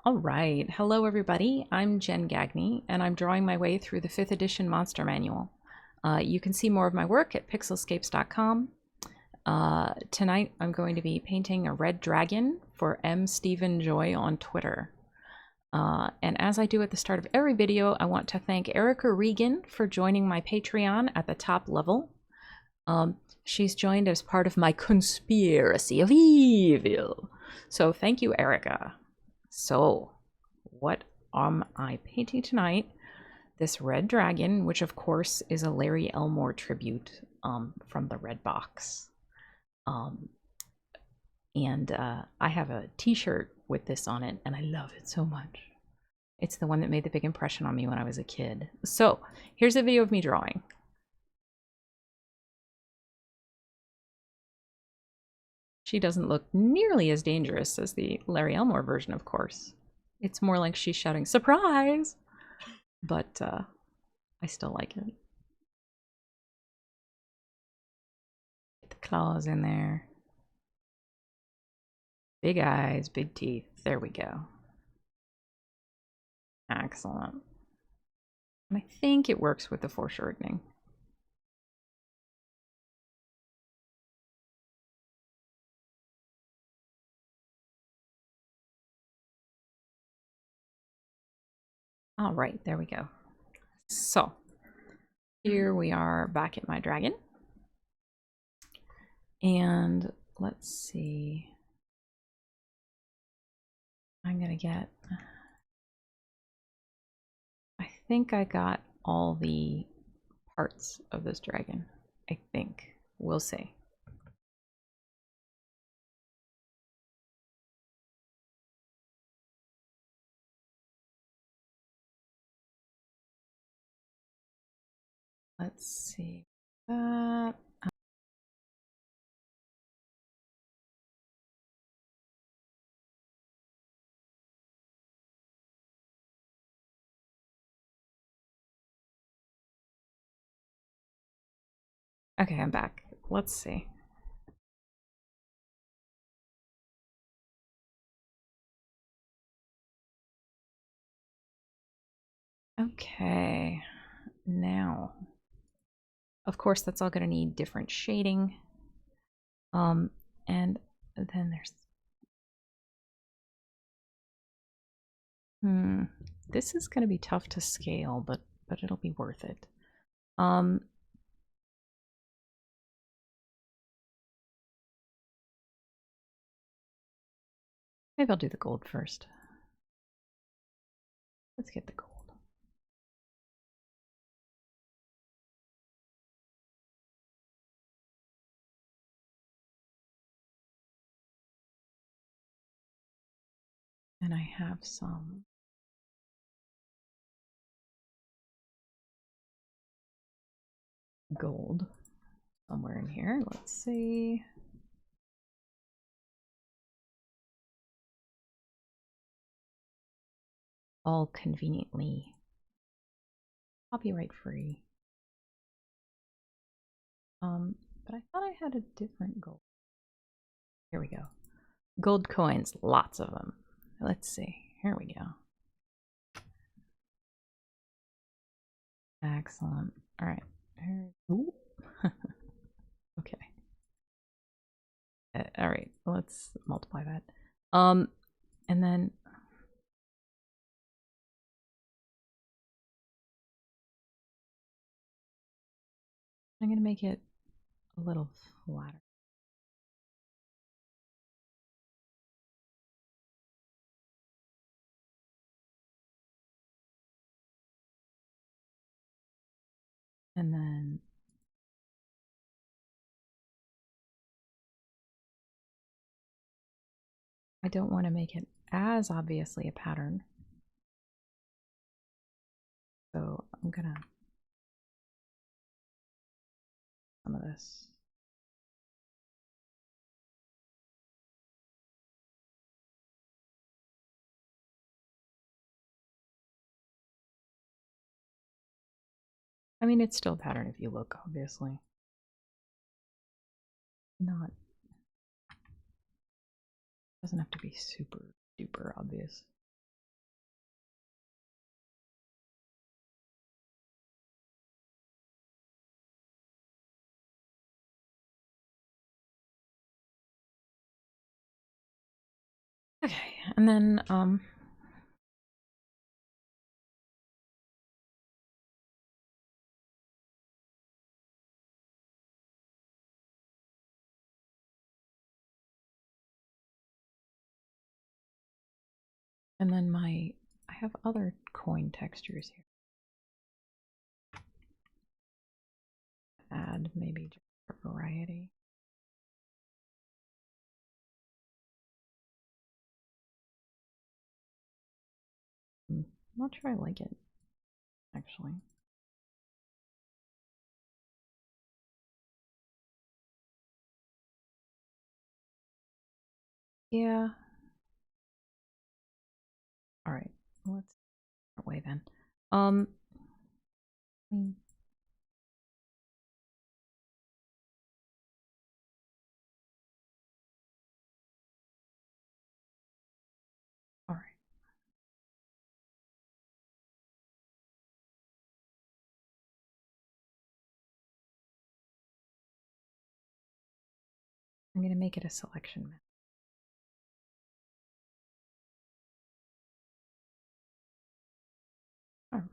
All right. Hello, everybody. I'm Jen Gagney, and I'm drawing my way through the 5th edition Monster Manual. You can see more of my work at pixelscapes.com. Tonight, I'm going to be painting a red dragon for M. Stephen Joy on Twitter. And as I do at the start of every video, I want to thank Erica Regan for joining my Patreon at the top level. She's joined as part of my conspiracy of evil. So thank you, Erica. So, what am I painting tonight? This red dragon, which of course is a Larry Elmore tribute from the Red Box. I have a t-shirt with this on it, and I love it so much. It's the one that made the big impression on me when I was a kid. So, here's a video of me drawing. She doesn't look nearly as dangerous as the Larry Elmore version, of course. It's more like she's shouting, "Surprise!" But I still like it. Get the claws in there. Big eyes, big teeth. There we go. Excellent. And I think it works with the foreshortening. All right, there we go. So, here we are back at my dragon. And let's see. I'm gonna get... I think I got all the parts of this dragon. I think. We'll see. Let's see. Okay, I'm back. Let's see. Okay, now, of course, that's all going to need different shading. And then there's... This is going to be tough to scale, but it'll be worth it. Maybe I'll do the gold first. Let's get the gold. And I have some gold somewhere in here. Let's see. All conveniently copyright free. But I thought I had a different gold. Here we go. Gold coins, lots of them. Let's see. Here we go. Excellent. All right. Ooh. Okay. All right. Let's multiply that. And then I'm going to make it a little flatter. And then I don't want to make it as obviously a pattern. So I'm going to some of this. I mean, it's still a pattern if you look, obviously. Not... Doesn't have to be super duper obvious. Okay, and then I have other coin textures here. Add maybe just for variety. I'm not sure I like it, actually. Yeah. All right. Let's start away then. All right. I'm going to make it a selection map. All right.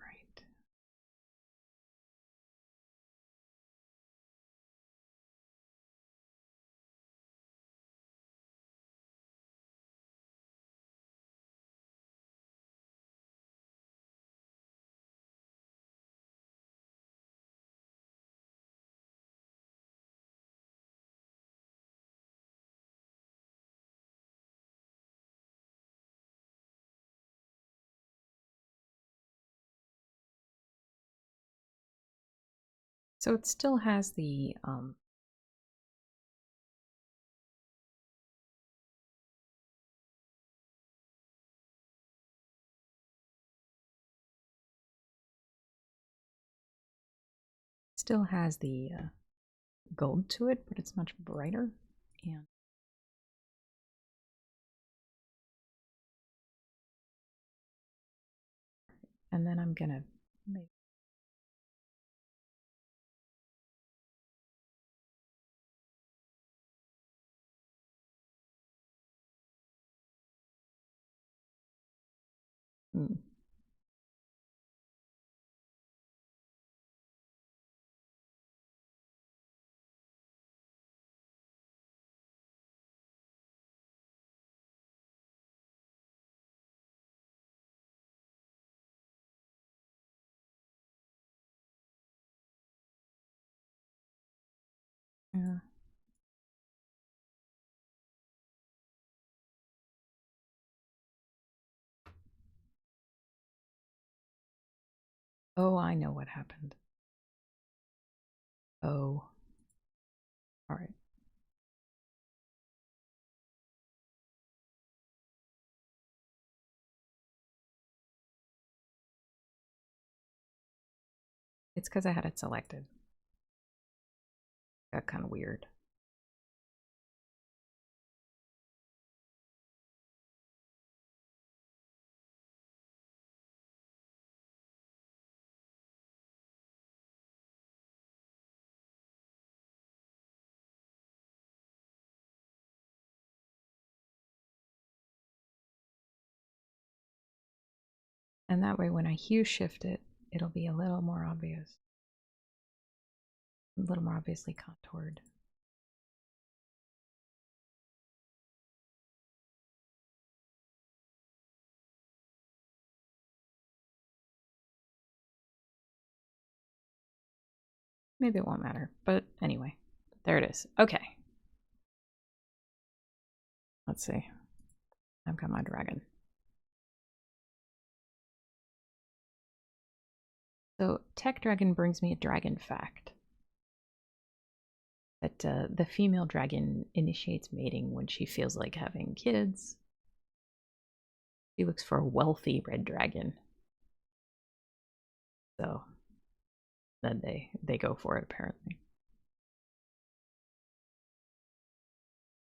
So it still has the gold to it, but it's much brighter. And then I'm gonna make yeah. Oh, I know what happened. Oh. All right. It's because I had it selected. Got kind of weird. And that way when I hue shift it, it'll be a little more obvious. A little more obviously contoured. Maybe it won't matter, but anyway, there it is. Okay. Let's see. I've got my dragon. So Tech Dragon brings me a dragon fact. That the female dragon initiates mating when she feels like having kids. She looks for a wealthy red dragon. So then they go for it, apparently.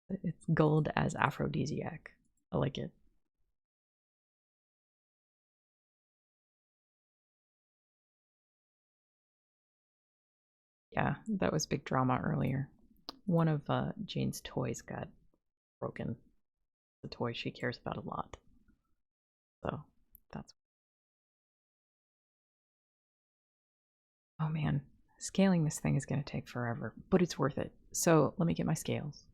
It's gold as aphrodisiac. I like it. Yeah, that was big drama earlier. One of Jane's toys got broken. The toy she cares about a lot. So that's. Oh man, scaling this thing is going to take forever, but it's worth it. So let me get my scales.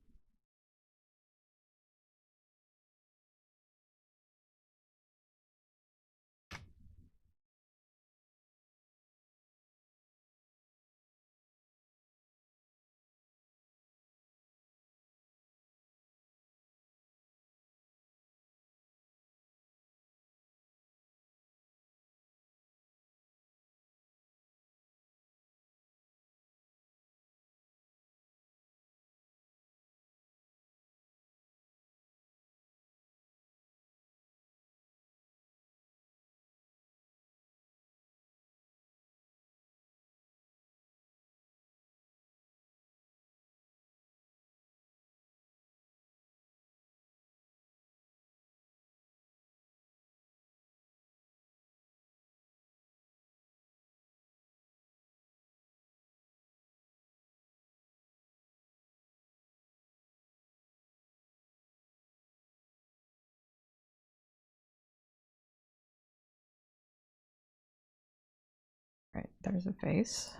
Right, there's a face.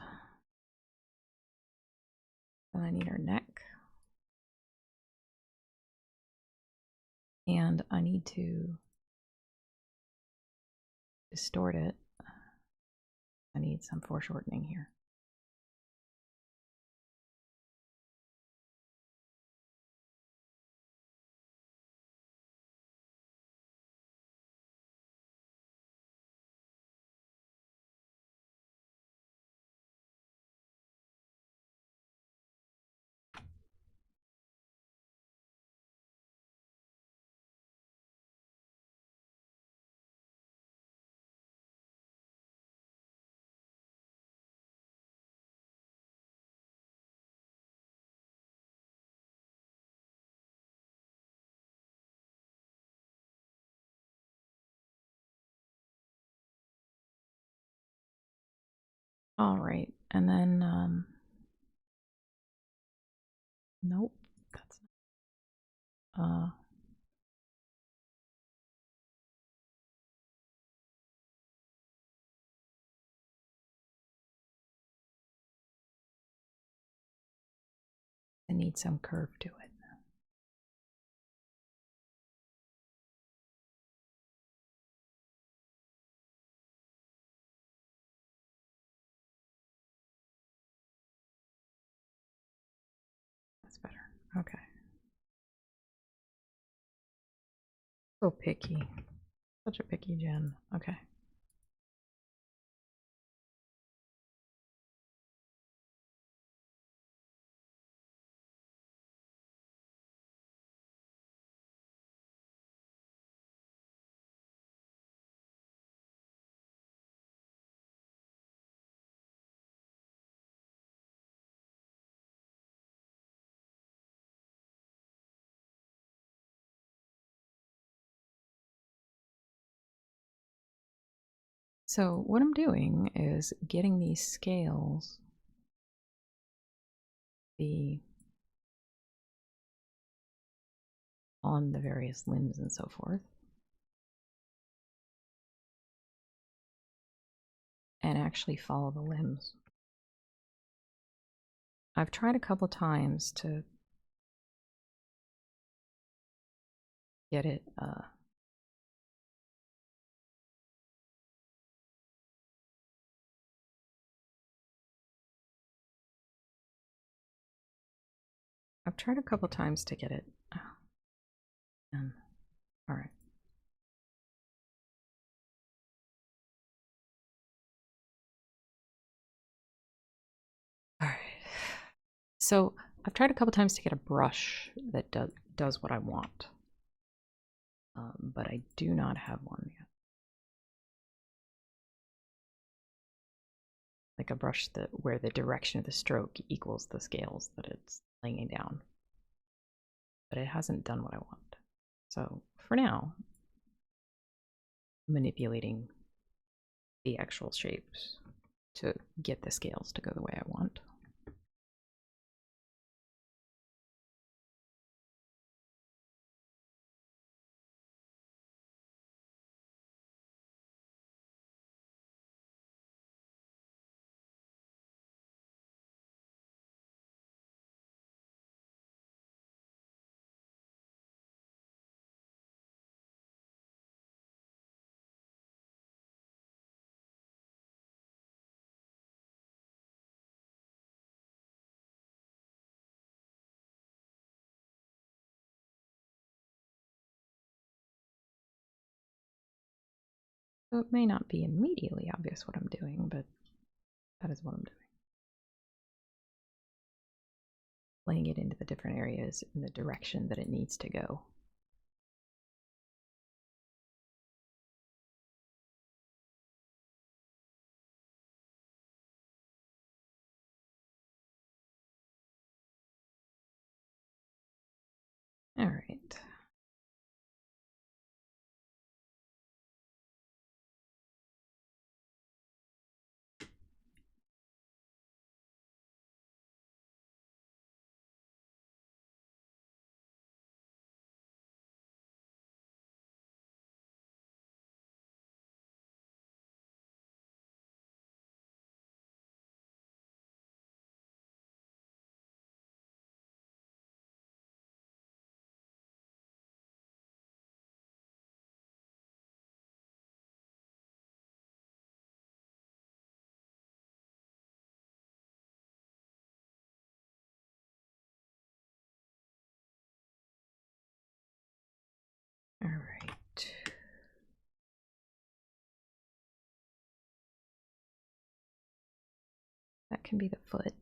And I need her neck. And I need to distort it. I need some foreshortening here. All right, and then nope, that's I need some curve to it. That's better. Okay. So picky. Such a picky Jen. Okay. So what I'm doing is getting these scales on the various limbs and so forth. And actually follow the limbs. I've tried a couple times to get it all right. All right. So I've tried a couple times to get a brush that does what I want, but I do not have one yet. Like a brush where the direction of the stroke equals the scales that it's laying down. But it hasn't done what I want. So for now, I'm manipulating the actual shapes to get the scales to go the way I want. So it may not be immediately obvious what I'm doing, but that is what I'm doing. Laying it into the different areas in the direction that it needs to go. All right. All right. That can be the foot.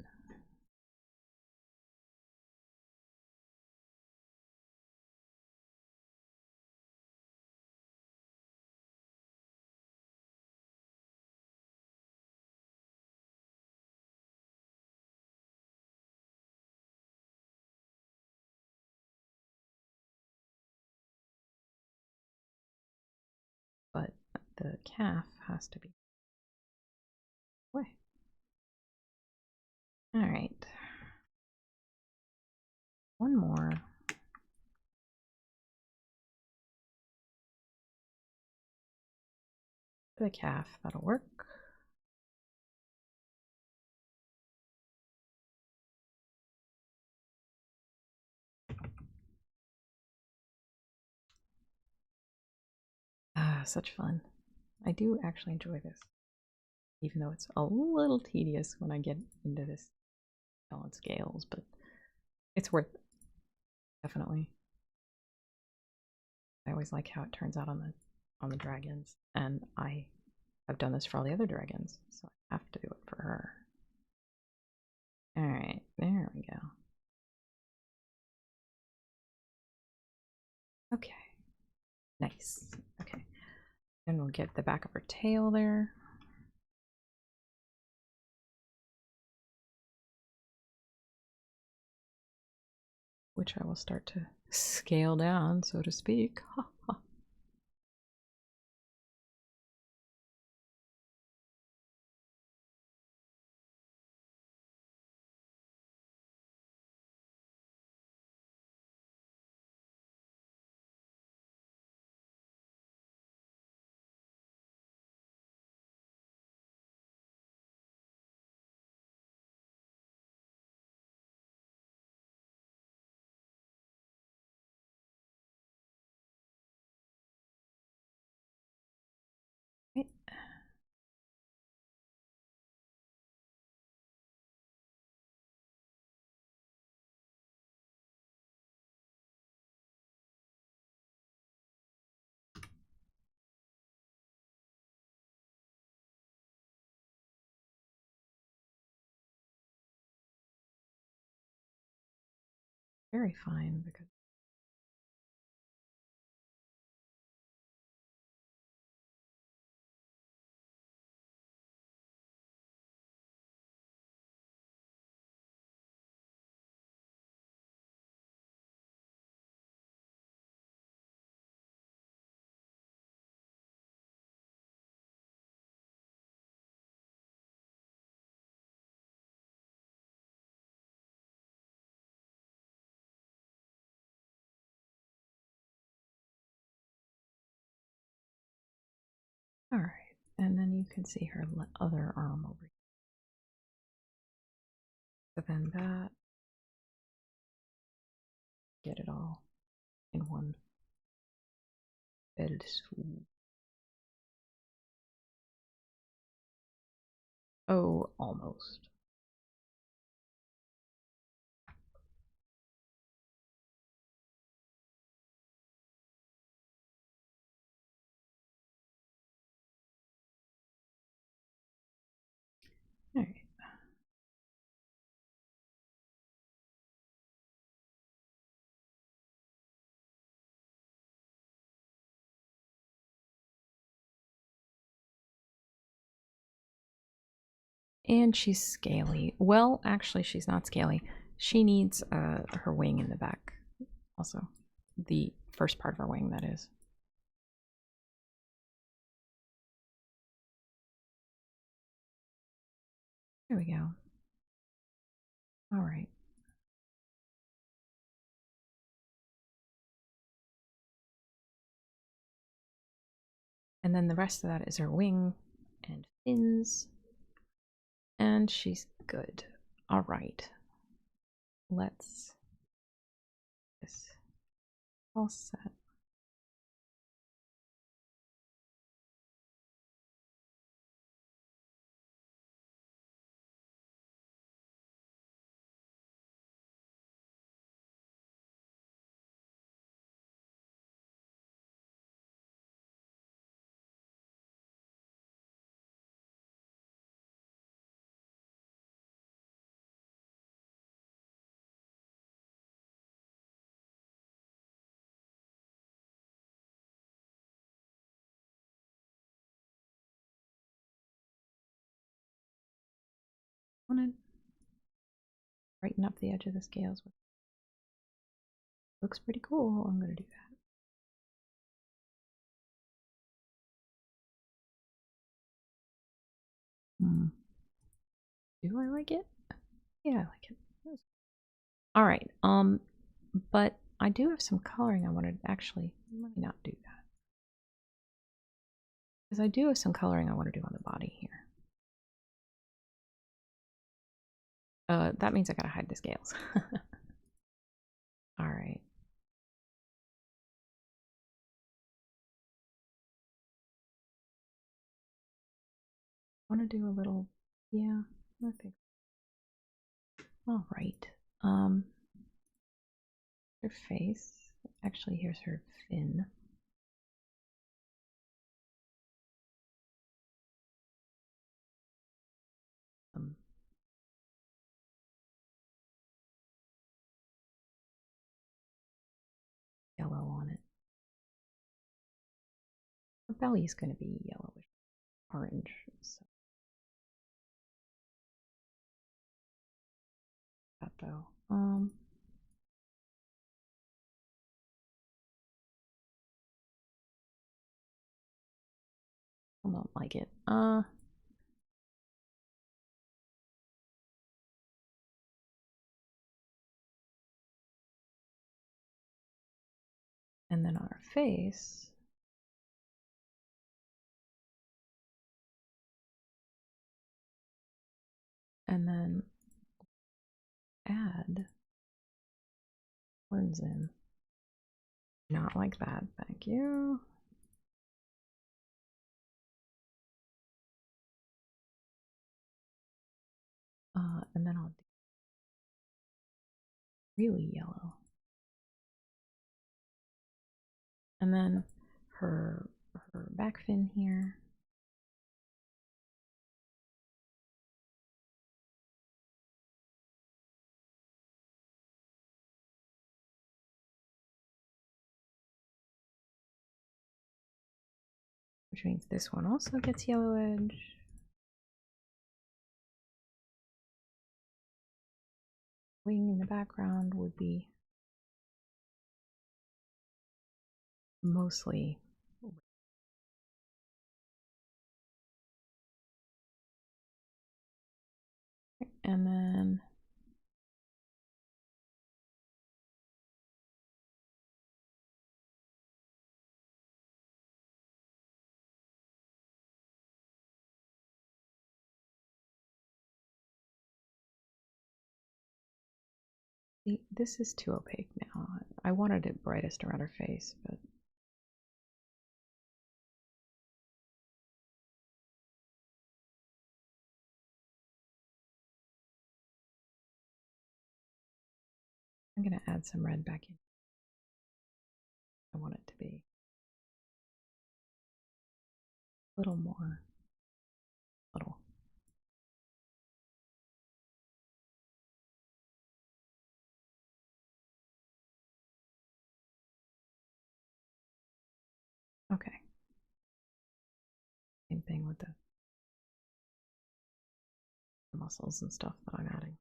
But the calf has to be away. All right. One more. For the calf, that'll work. Ah, such fun. I do actually enjoy this, even though it's a little tedious when I get into this on scales, but it's worth it. Definitely. I always like how it turns out on the dragons, and I have done this for all the other dragons, so I have to do it for her. All right, there we go. Okay, nice. Okay, then we'll get the back of her tail there. Which I will start to scale down, so to speak. Right. Very fine, because all right. And then you can see her other arm over here. So then that, get it all in one fell swoop. Oh, almost. And she's scaly. Well, actually, she's not scaly. She needs her wing in the back also. The first part of her wing, that is. There we go. All right. And then the rest of that is her wing and fins. And she's good. All right. Let's this all set. I want to brighten up the edge of the scales. Looks pretty cool. I'm going to do that. Do I like it? Yeah, I like it. All right. But I do have some coloring I wanted. Actually, let me not do that, because I do have some coloring I want to do on the body here. That means I gotta hide the scales. All right. I want to do a little. Yeah, I think. All right. Her face. Actually, here's her fin. Yellow on it. Her belly is going to be yellowish orange. So that though. I don't like it. And then on her face, and then add horns in. Not like that, thank you. And then I'll do really yellow. And then her back fin here. Which means this one also gets yellow edge. Wing in the background would be mostly and then see, this is too opaque now. I wanted it brightest around her face, but I'm gonna add some red back in. I want it to be a little more. Little. Okay. Same thing with the muscles and stuff that I'm adding.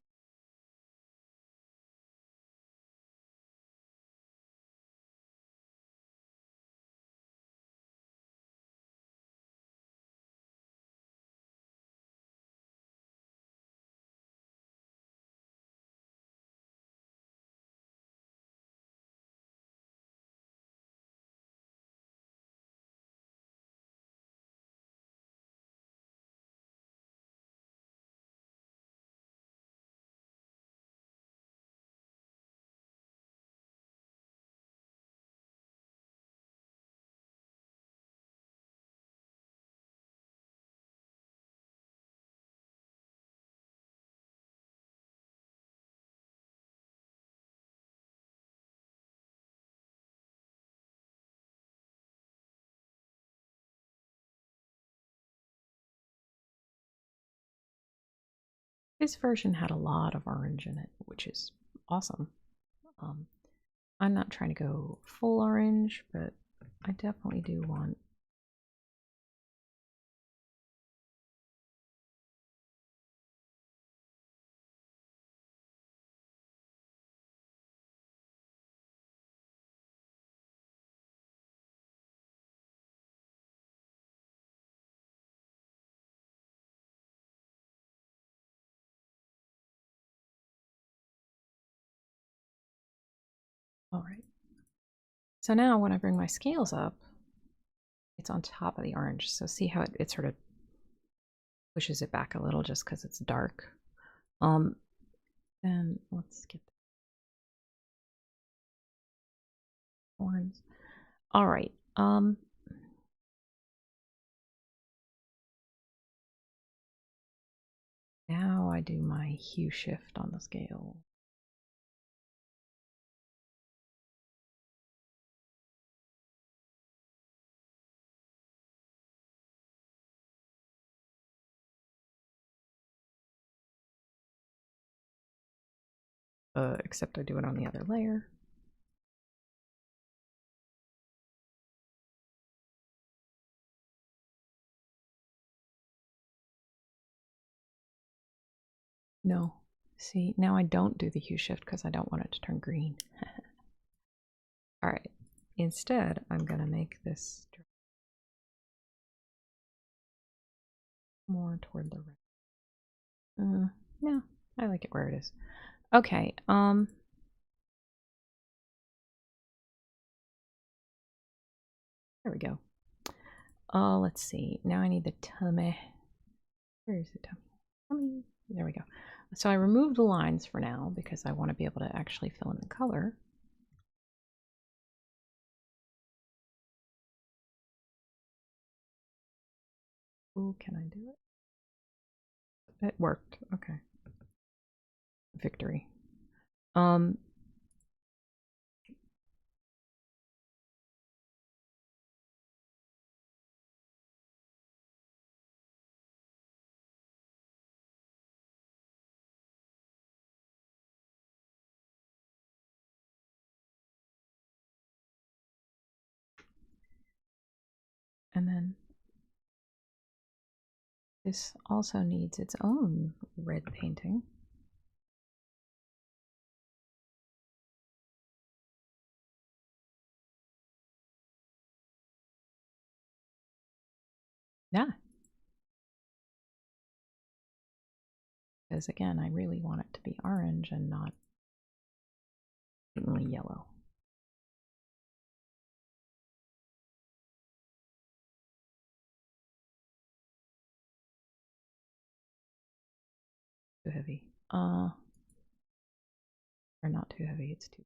This version had a lot of orange in it, which is awesome. I'm not trying to go full orange, but I definitely do want all right. So now when I bring my scales up, it's on top of the orange. So see how it sort of pushes it back a little just because it's dark. Then let's get the horns. All right. Now I do my hue shift on the scale. Except I do it on the other layer. No. See, now I don't do the hue shift because I don't want it to turn green. All right. Instead, I'm going to make this more toward the right. No, I like it where it is. Okay. There we go. Let's see. Now I need the tummy. Where is the tummy? Tummy. There we go. So I removed the lines for now because I want to be able to actually fill in the color. Ooh, can I do it? It worked. Okay. Victory. And then this also needs its own red painting. Yeah. Because again, I really want it to be orange and not blatantly yellow. Too heavy. Or not too heavy, it's too.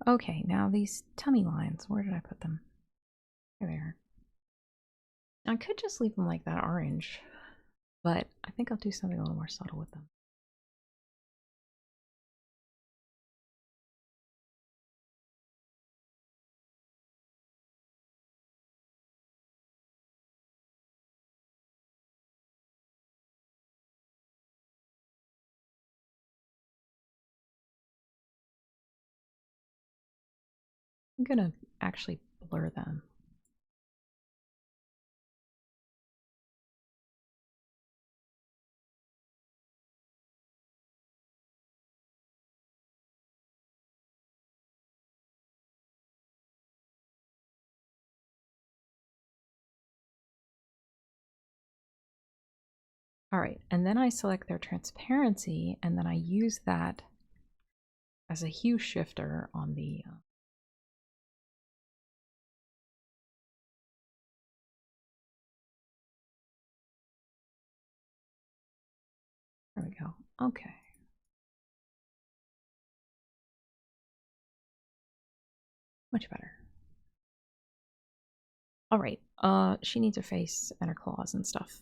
Okay, now these tummy lines, where did I put them? There. I could just leave them like that orange, but I think I'll do something a little more subtle with them. I'm gonna actually blur them. All right, and then I select their transparency, and then I use that as a hue shifter on the there we go. Okay. Much better. All right. She needs her face and her claws and stuff.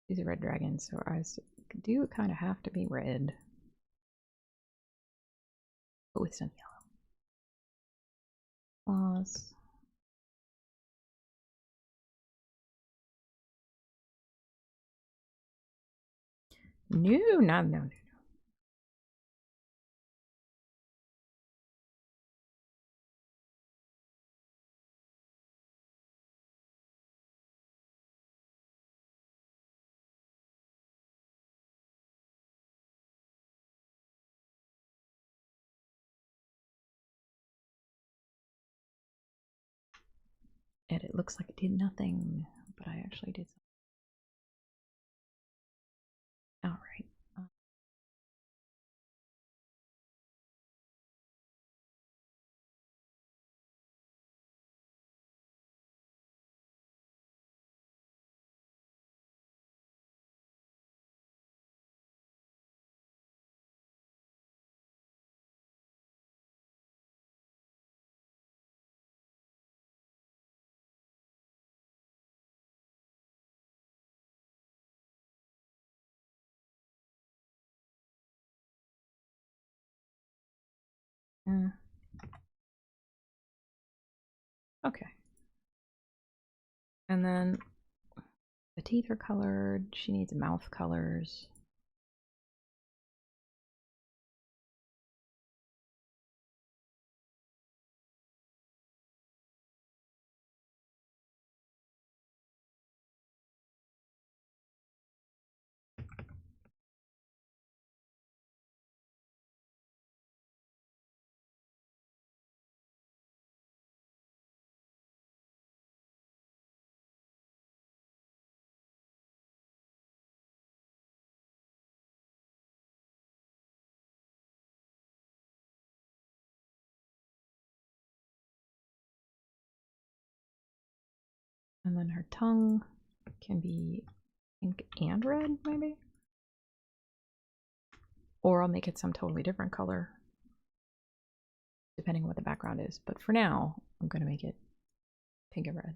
She's a red dragon, so her eyes do kind of have to be red, but with some yellow. Claws. No. And it looks like it did nothing, but I actually did something. All right. Okay. And then the teeth are colored. She needs mouth colors. And then her tongue can be pink and red, maybe? Or I'll make it some totally different color, depending on what the background is. But for now, I'm going to make it pink and red.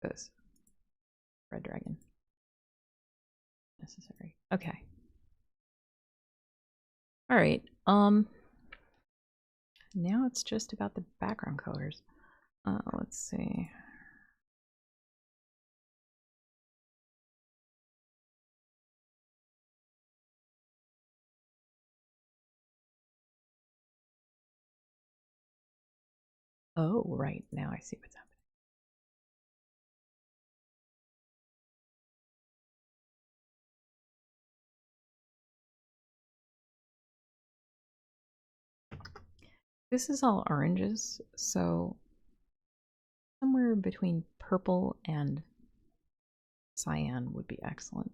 This red dragon. Necessary. Okay. All right. Now it's just about the background colors. Let's see. Oh, right. Now I see what's happening. This is all oranges, so somewhere between purple and cyan would be excellent.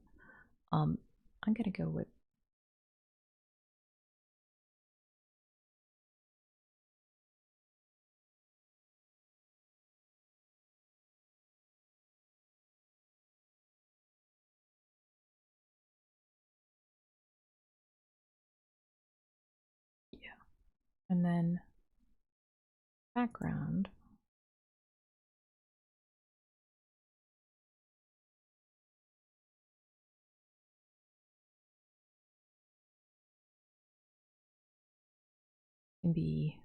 I'm gonna go with And then background. Can be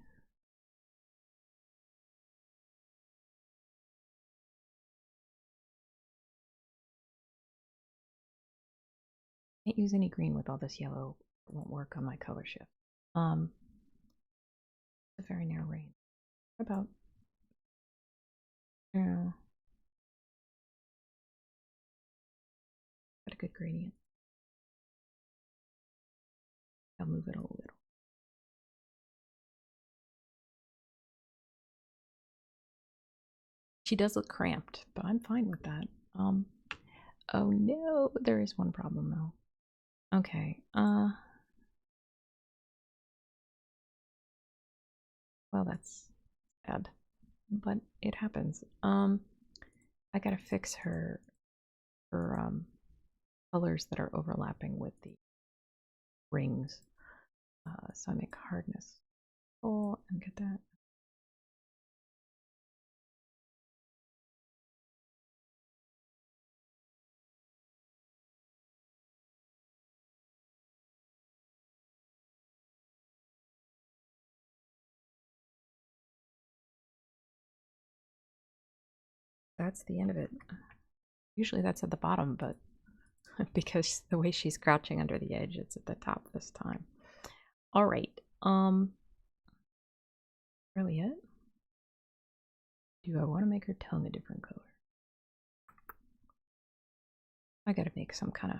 can't use any green with all this yellow. It won't work on my color shift. A very narrow range. What about got a good gradient. I'll move it a little. She does look cramped, but I'm fine with that. Oh no, there is one problem though. Okay, well that's bad, but it happens. I gotta fix her colors that are overlapping with the rings. So I make hardness full and get that. That's the end of it. Usually that's at the bottom, but because the way she's crouching under the edge, it's at the top this time. All right. Really it? Do I want to make her tongue a different color? I gotta make some kind of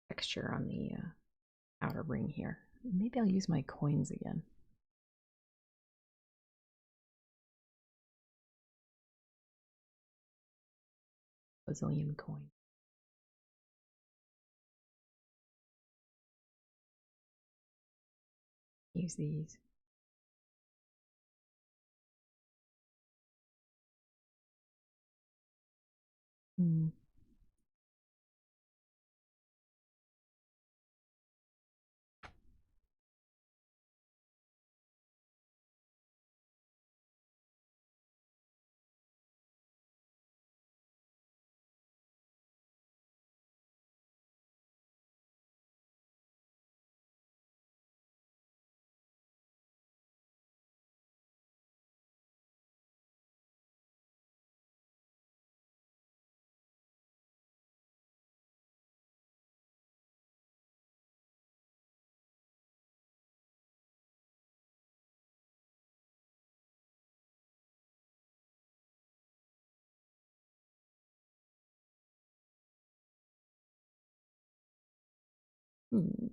texture on the outer ring here. Maybe I'll use my coins again. Bazillion coin. Use these. Hmm. Hmm.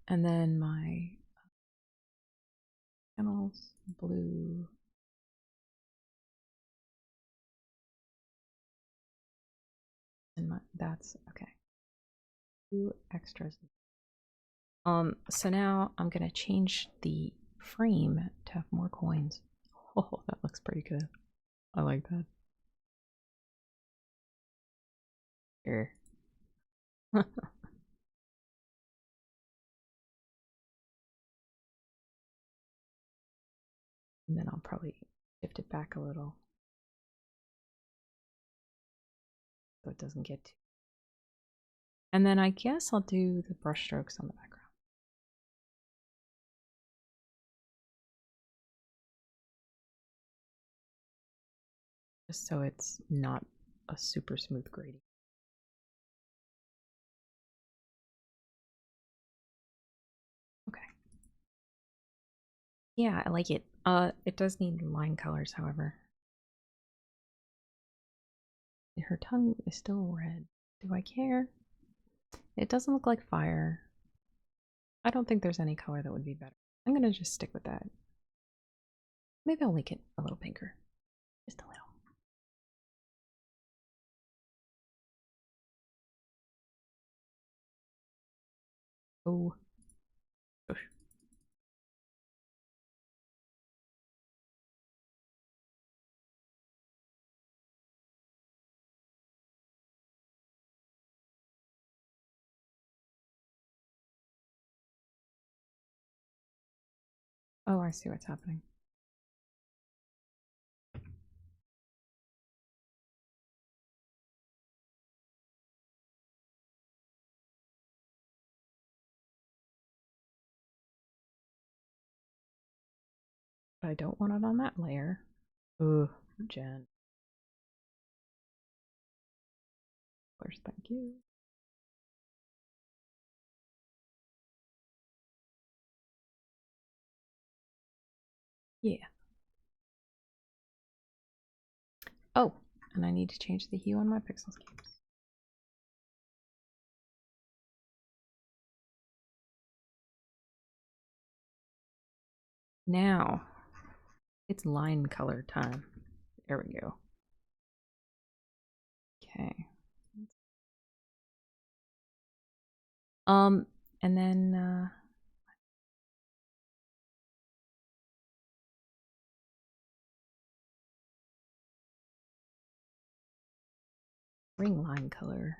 And then my panels, blue. And that's okay. 2 extras. So now I'm gonna change the frame to have more coins. Oh, that looks pretty good. I like that. Here. And then I'll probably shift it back a little so it doesn't get too. And then I guess I'll do the brush strokes on the background. Just so it's not a super smooth gradient. Okay. Yeah, I like it. It does need line colors, however. Her tongue is still red. Do I care? It doesn't look like fire. I don't think there's any color that would be better. I'm gonna just stick with that. Maybe I'll make it a little pinker. Just a little. Oh. Oh, I see what's happening. But I don't want it on that layer. Ugh, Jen. Of course, thank you. Yeah. Oh, and I need to change the hue on my Pixelscapes. Now, it's line color time. There we go. Okay. And then, ring line color.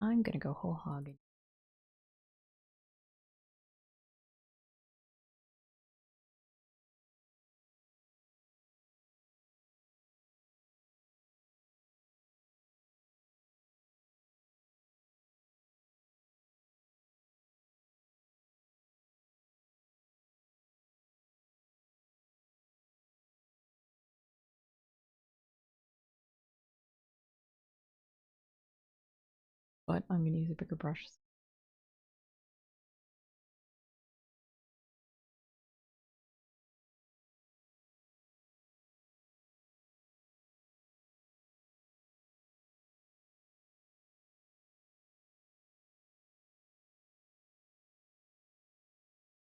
I'm gonna go whole hog. But I'm gonna use a bigger brush.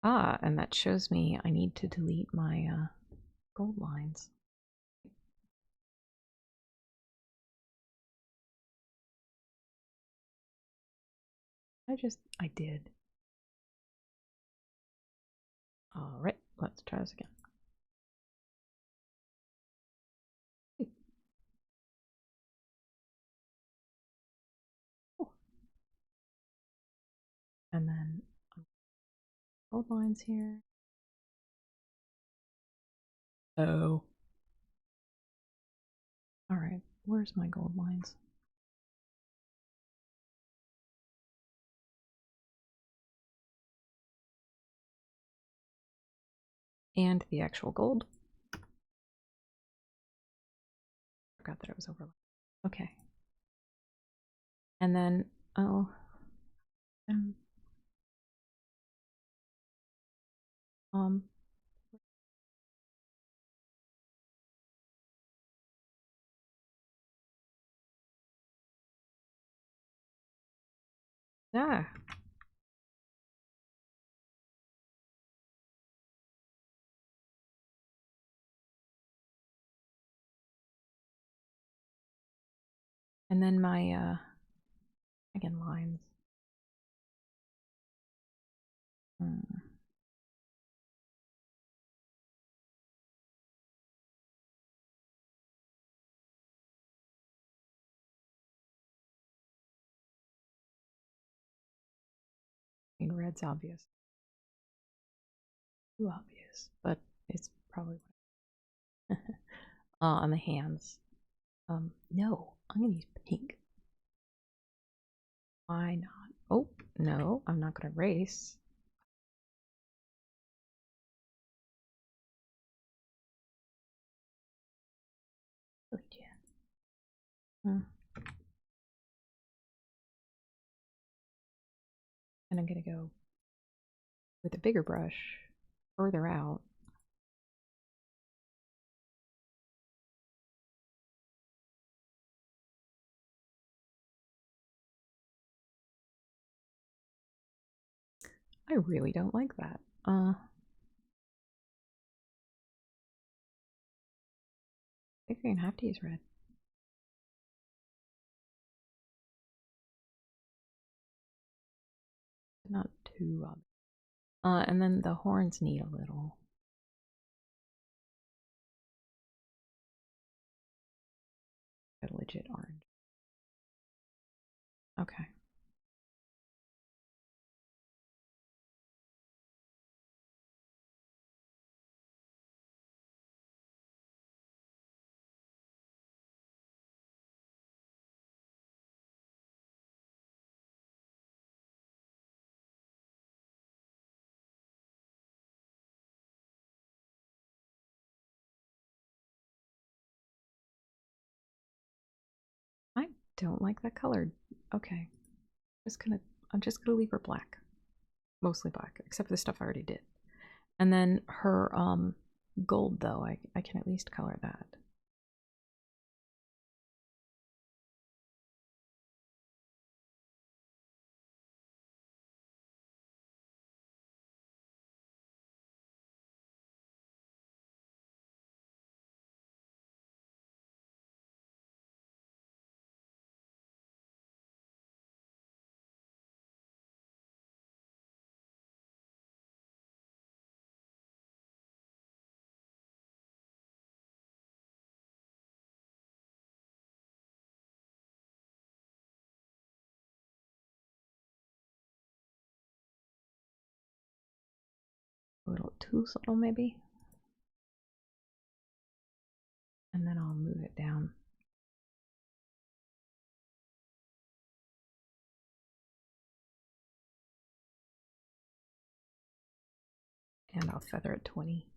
Ah, and that shows me I need to delete my gold lines. I did. All right, let's try this again. And then gold lines here. Oh. All right, where's my gold lines? And the actual gold. Forgot that it was overlaid. Okay. And then, oh. Um. Yeah. And then my, again, lines. I mean, red's obvious. Too obvious, but it's probably on the hands. No, I'm gonna use pink. Why not? Oh, no, I'm not gonna erase. And I'm gonna go with a bigger brush further out. I really don't like that. I think I'm gonna have to use red. Not too obvious. And then the horns need a little. A legit orange. Okay. don't like that colored. Okay. I'm just gonna leave her black. Mostly black, except for the stuff I already did. And then her gold though, I can at least color that. A little too subtle maybe. And then I'll move it down. And I'll feather it 20.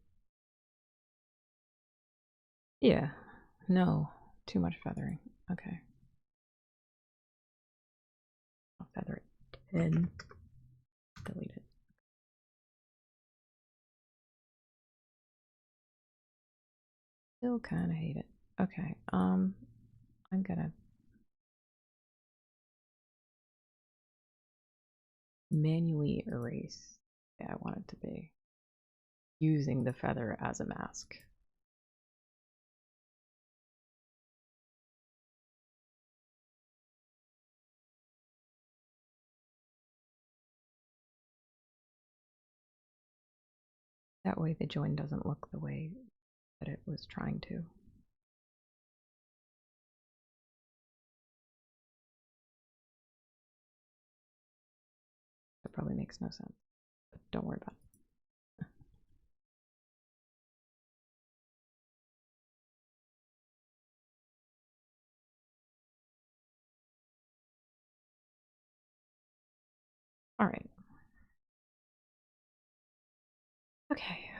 Yeah, no, too much feathering. Okay. I'll feather it 10. Delete it. Still kind of hate it. Okay, I'm gonna manually erase. Yeah, I want it to be using the feather as a mask. That way the join doesn't look the way that it was trying to. That probably makes no sense, but don't worry about it. All right. Okay.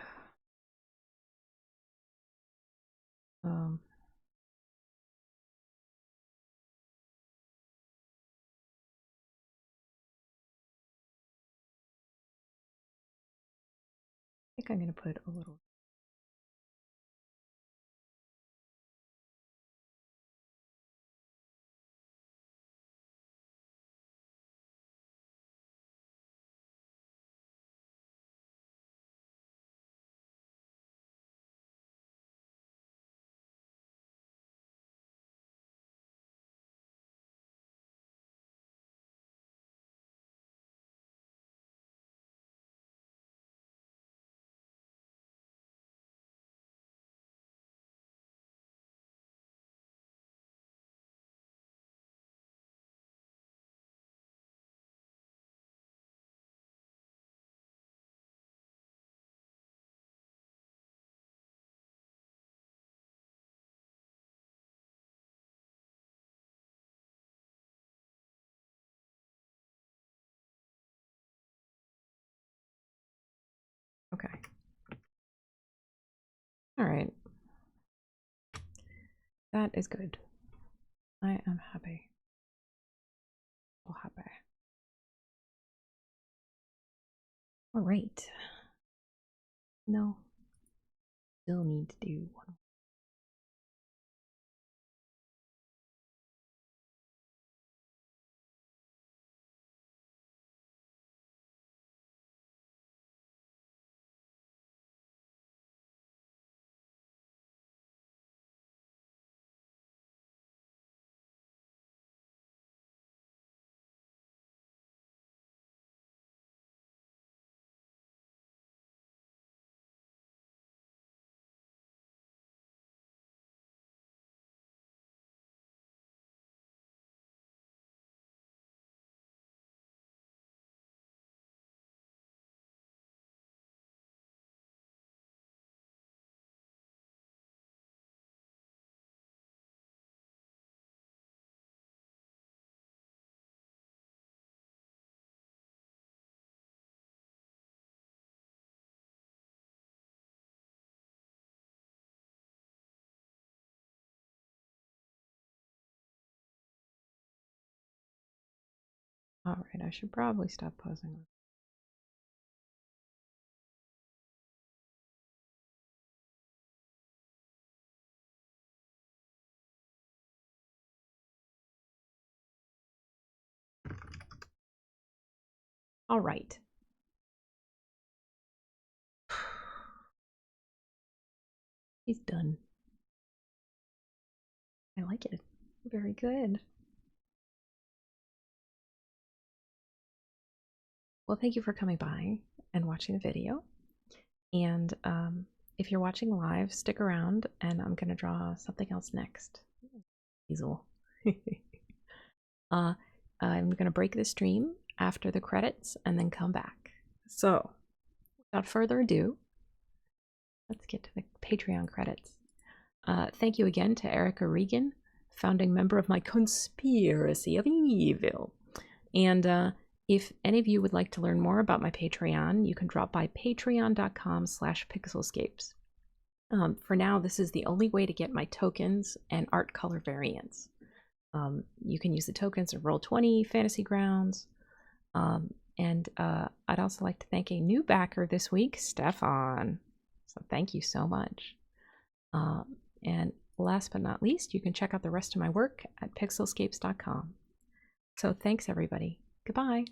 I think I'm going to put a little. Okay. All right. That is good. I am happy. So happy. All right. No. Still need to do one. All right, I should probably stop pausing. All right. He's done. I like it. Very good. Well, thank you for coming by and watching the video. And if you're watching live, stick around and I'm going to draw something else next. Easel. I'm going to break the stream after the credits and then come back. So, without further ado, let's get to the Patreon credits. Thank you again to Erica Regan, founding member of my Conspiracy of Evil. And if any of you would like to learn more about my Patreon, you can drop by patreon.com/pixelscapes. For now, this is the only way to get my tokens and art color variants. You can use the tokens at Roll20, Fantasy Grounds, and I'd also like to thank a new backer this week, Stefan. So thank you so much. And last but not least, you can check out the rest of my work at pixelscapes.com. So thanks, everybody. Goodbye.